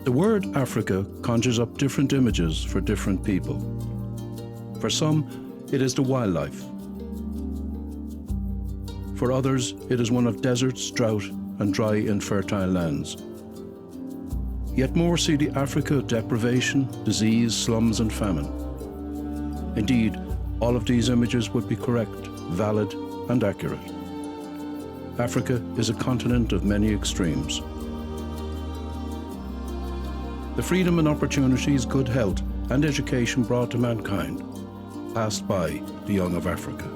The word Africa conjures up different images for different people. For some, it is the wildlife. For others, it is one of deserts, drought, and dry, infertile lands. Yet more see the Africa of deprivation, disease, slums, and famine. Indeed, all of these images would be correct, valid, and accurate. Africa is a continent of many extremes. The freedom and opportunities, good health, and education brought to mankind passed by the young of Africa.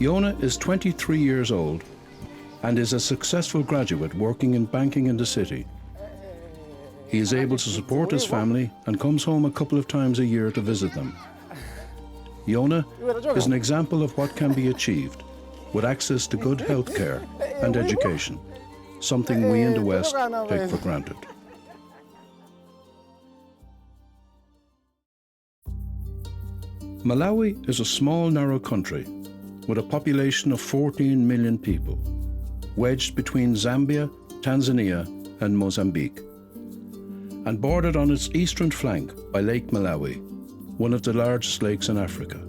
Yona is 23 years old and is a successful graduate working in banking in the city. He is able to support his family and comes home a couple of times a year to visit them. Yona is an example of what can be achieved with access to good health care and education, something we in the West take for granted. Malawi is a small, narrow country with a population of 14 million people, wedged between Zambia, Tanzania, and Mozambique, and bordered on its eastern flank by Lake Malawi, one of the largest lakes in Africa.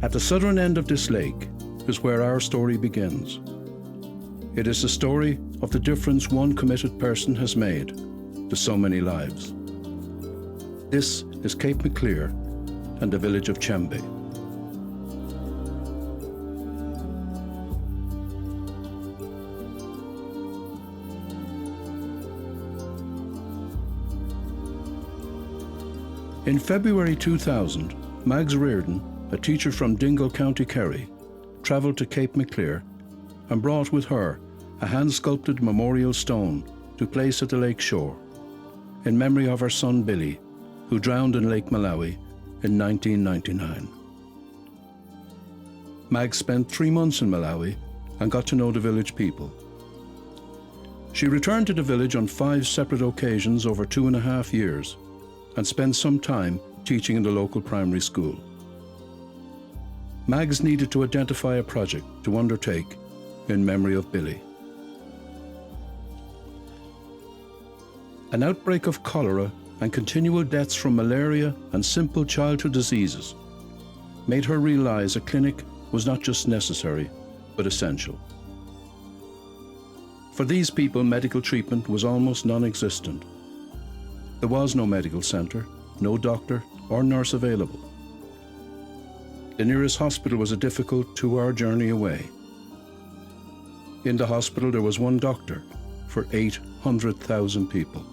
At the southern end of this lake is where our story begins. It is the story of the difference one committed person has made to so many lives. This is Cape Maclear and the village of Chembe. In February 2000, Billy Riordan, a teacher from Dingle, County Kerry, travelled to Cape Maclear and brought with her a hand-sculpted memorial stone to place at the lake shore in memory of her son Billy, who drowned in Lake Malawi in 1999. Mag spent 3 months in Malawi and got to know the village people. She returned to the village on 5 separate occasions over 2.5 years and spent some time teaching in the local primary school. Mags needed to identify a project to undertake in memory of Billy. An outbreak of cholera and continual deaths from malaria and simple childhood diseases made her realize a clinic was not just necessary, but essential. For these people, medical treatment was almost non-existent. There was no medical centre, no doctor or nurse available. The nearest hospital was a difficult 2-hour journey away. In the hospital there was one doctor for 800,000 people.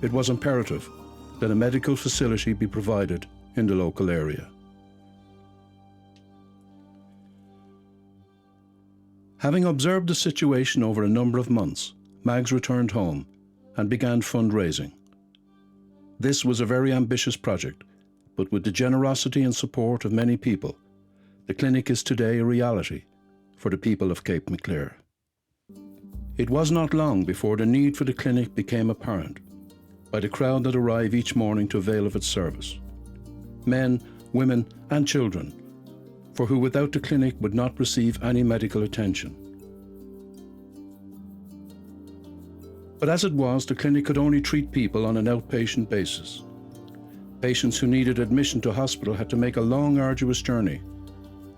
It was imperative that a medical facility be provided in the local area. Having observed the situation over a number of months, Mags returned home and began fundraising. This was a very ambitious project, but with the generosity and support of many people, the clinic is today a reality for the people of Cape Maclear. It was not long before the need for the clinic became apparent by the crowd that arrived each morning to avail of its service. Men, women, and children, for who without the clinic would not receive any medical attention. But as it was, the clinic could only treat people on an outpatient basis. Patients who needed admission to hospital had to make a long, arduous journey.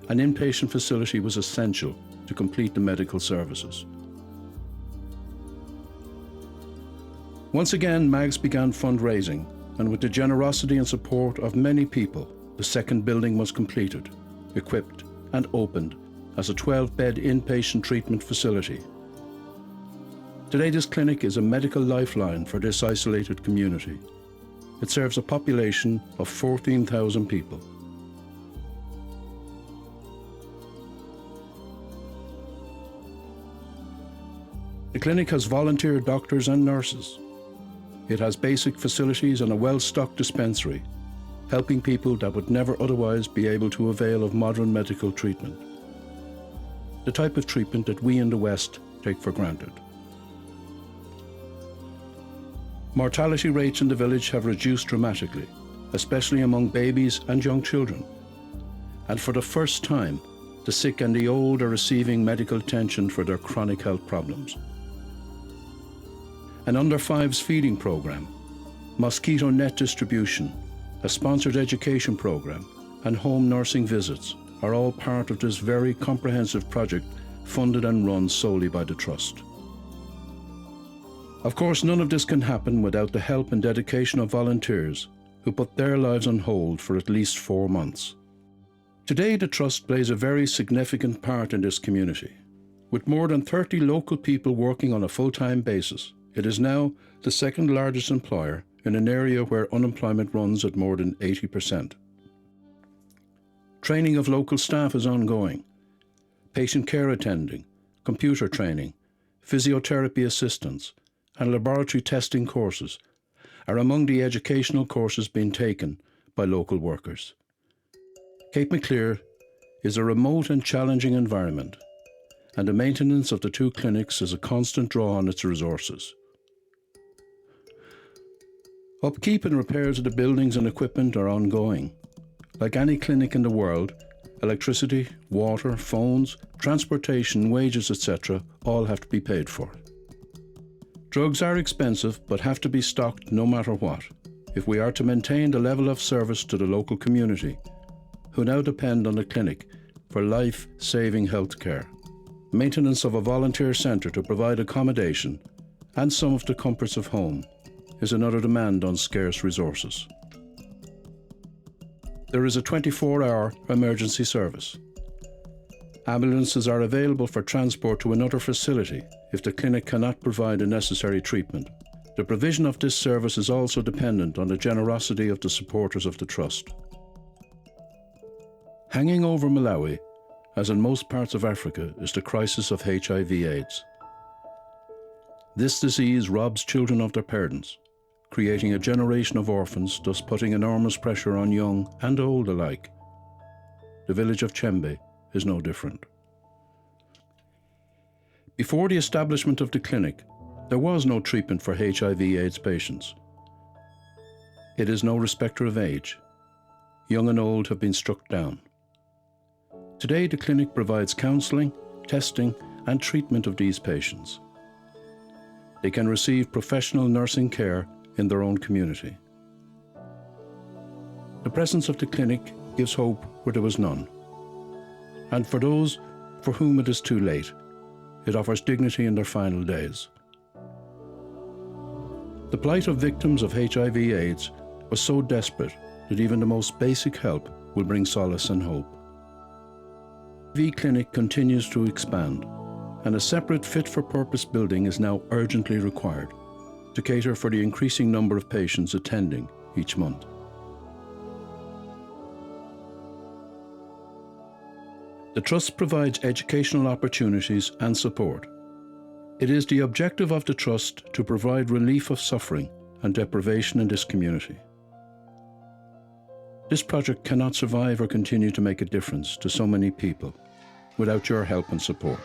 An inpatient facility was essential to complete the medical services. Once again, Mags began fundraising, and with the generosity and support of many people, the second building was completed, equipped, and opened as a 12-bed inpatient treatment facility. Today, this clinic is a medical lifeline for this isolated community. It serves a population of 14,000 people. The clinic has volunteer doctors and nurses. It has basic facilities and a well-stocked dispensary, helping people that would never otherwise be able to avail of modern medical treatment. The type of treatment that we in the West take for granted. Mortality rates in the village have reduced dramatically, especially among babies and young children. And for the first time, the sick and the old are receiving medical attention for their chronic health problems. an under-5s feeding program, mosquito net distribution, a sponsored education program, and home nursing visits are all part of this very comprehensive project funded and run solely by the Trust. Of course, none of this can happen without the help and dedication of volunteers who put their lives on hold for at least 4 months. Today, the Trust plays a very significant part in this community. With more than 30 local people working on a full-time basis, it is now the second largest employer in an area where unemployment runs at more than 80%. Training of local staff is ongoing. Patient care attending, computer training, physiotherapy assistance, and laboratory testing courses are among the educational courses being taken by local workers. Cape Maclear is a remote and challenging environment, and the maintenance of the 2 clinics is a constant draw on its resources. Upkeep and repairs of the buildings and equipment are ongoing. Like any clinic in the world, electricity, water, phones, transportation, wages, etc. all have to be paid for. Drugs are expensive but have to be stocked no matter what, if we are to maintain the level of service to the local community, who now depend on the clinic for life-saving health care. Maintenance of a volunteer centre to provide accommodation and some of the comforts of home is another demand on scarce resources. There is a 24-hour emergency service. Ambulances are available for transport to another facility if the clinic cannot provide the necessary treatment. The provision of this service is also dependent on the generosity of the supporters of the Trust. Hanging over Malawi, as in most parts of Africa, is the crisis of HIV/AIDS. This disease robs children of their parents, creating a generation of orphans, thus putting enormous pressure on young and old alike. The village of Chembe is no different. Before the establishment of the clinic, there was no treatment for HIV/AIDS patients. It is no respecter of age. Young and old have been struck down. Today, the clinic provides counselling, testing, and treatment of these patients. They can receive professional nursing care in their own community. The presence of the clinic gives hope where there was none. And for those for whom it is too late, it offers dignity in their final days. The plight of victims of HIV/AIDS was so desperate that even the most basic help will bring solace and hope. The clinic continues to expand, and a separate fit-for-purpose building is now urgently required to cater for the increasing number of patients attending each month. The Trust provides educational opportunities and support. It is the objective of the Trust to provide relief of suffering and deprivation in this community. This project cannot survive or continue to make a difference to so many people without your help and support.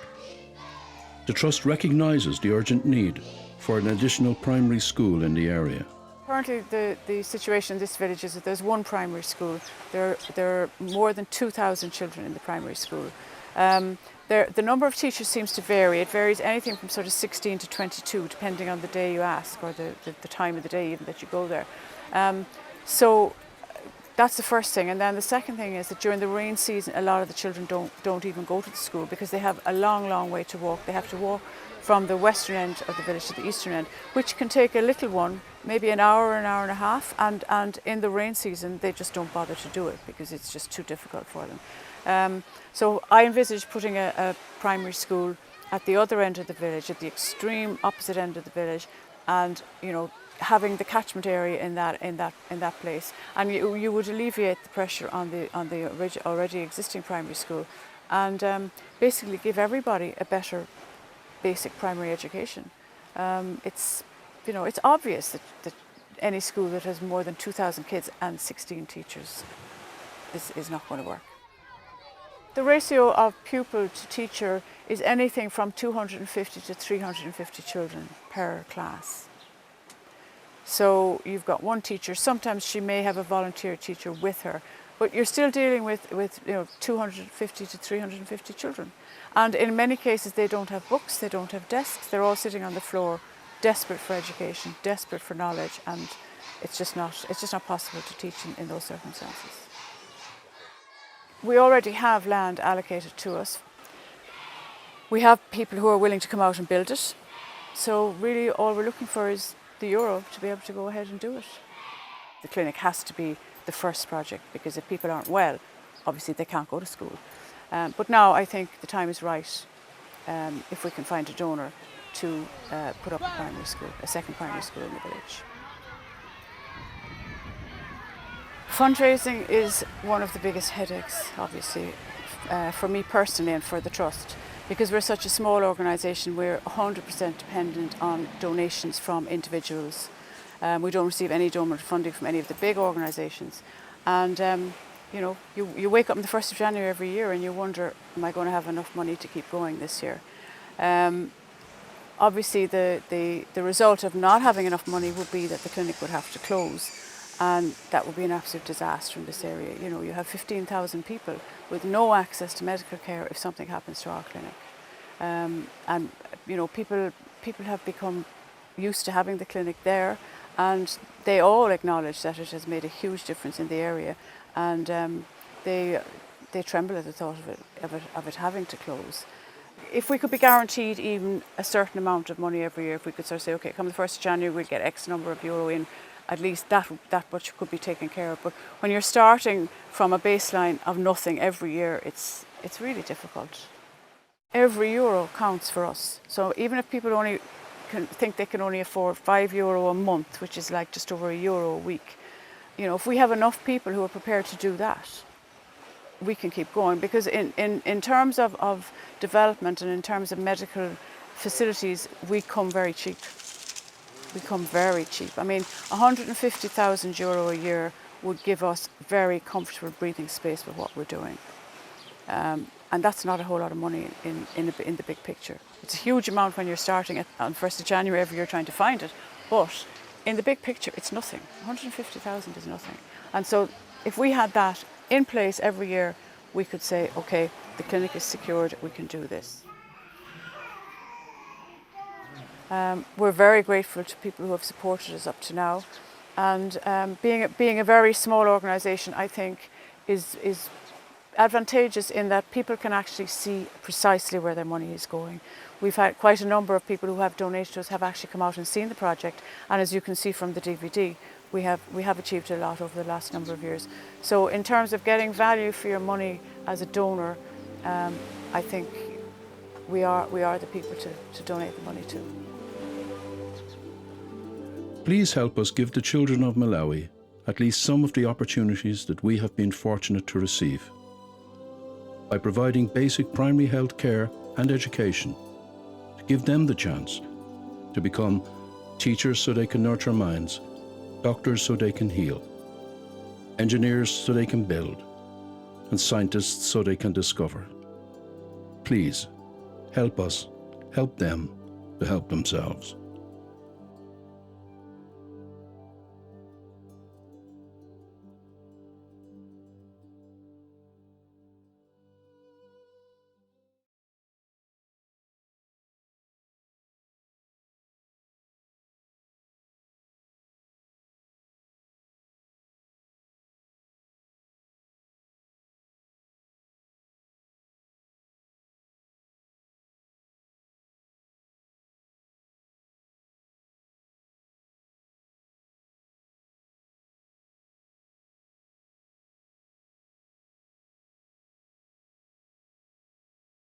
The Trust recognises the urgent need for an additional primary school in the area. Currently, the situation in this village is that there's one primary school. There are more than 2,000 children in the primary school. The number of teachers seems to vary. It varies anything from sort of 16 to 22, depending on the day you ask or the time of the day even that you go there. So that's the first thing. And then the second thing is that during the rain season, a lot of the children don't even go to the school because they have a long way to walk. They have to walk from the western end of the village to the eastern end, which can take a little one, maybe an hour and a half, and in the rain season they just don't bother to do it because it's just too difficult for them. So I envisage putting a primary school at the other end of the village, at the extreme opposite end of the village, and having the catchment area in that place, and you would alleviate the pressure on the already existing primary school, and basically give everybody a better basic primary education. It's obvious that any school that has more than 2,000 kids and 16 teachers is not going to work. The ratio of pupil to teacher is anything from 250 to 350 children per class. So you've got one teacher. Sometimes she may have a volunteer teacher with her, but you're still dealing with 250 to 350 children. And in many cases, they don't have books, they don't have desks, they're all sitting on the floor desperate for education, desperate for knowledge, and it's just not possible to teach in those circumstances. We already have land allocated to us. We have people who are willing to come out and build it. So really all we're looking for is the euro to be able to go ahead and do it. The clinic has to be the first project, because if people aren't well, obviously they can't go to school. But now I think the time is right, if we can find a donor, to put up a primary school, a second primary school in the village. Fundraising is one of the biggest headaches, obviously, for me personally and for the Trust. Because we're such a small organisation, we're 100% dependent on donations from individuals. We don't receive any donor funding from any of the big organisations. And you know, you wake up on the 1st of January every year and you wonder, am I going to have enough money to keep going this year? Obviously the result of not having enough money would be that the clinic would have to close, and that would be an absolute disaster in this area. You know, you have 15,000 people with no access to medical care if something happens to our clinic. And you know, people have become used to having the clinic there, and they all acknowledge that it has made a huge difference in the area, and they tremble at the thought of it having to close. If we could be guaranteed even a certain amount of money every year, if we could sort of say, okay, come the 1st of January we'll get X number of euro in, at least that much could be taken care of. But when you're starting from a baseline of nothing every year, it's really difficult. Every euro counts for us. So even if people only think they can only afford €5 a month, which is like just over €1 a week, you know, if we have enough people who are prepared to do that, we can keep going. Because in terms of development and in terms of medical facilities, we come very cheap. We come very cheap. I mean, €150,000 a year would give us very comfortable breathing space with what we're doing. And that's not a whole lot of money in the big picture. It's a huge amount when you're starting on 1st of January every year trying to find it, but in the big picture, it's nothing. 150,000 is nothing. And so if we had that in place every year, we could say, okay, the clinic is secured, we can do this. We're very grateful to people who have supported us up to now. And being a very small organisation, I think, is advantageous in that people can actually see precisely where their money is going. We've had quite a number of people who have donated to us have actually come out and seen the project, and as you can see from the DVD, we have achieved a lot over the last number of years. So in terms of getting value for your money as a donor, I think we are the people to donate the money to. Please help us give the children of Malawi at least some of the opportunities that we have been fortunate to receive, by providing basic primary health care and education, to give them the chance to become teachers so they can nurture minds, doctors so they can heal, engineers so they can build, and scientists so they can discover. Please, help us, help them to help themselves.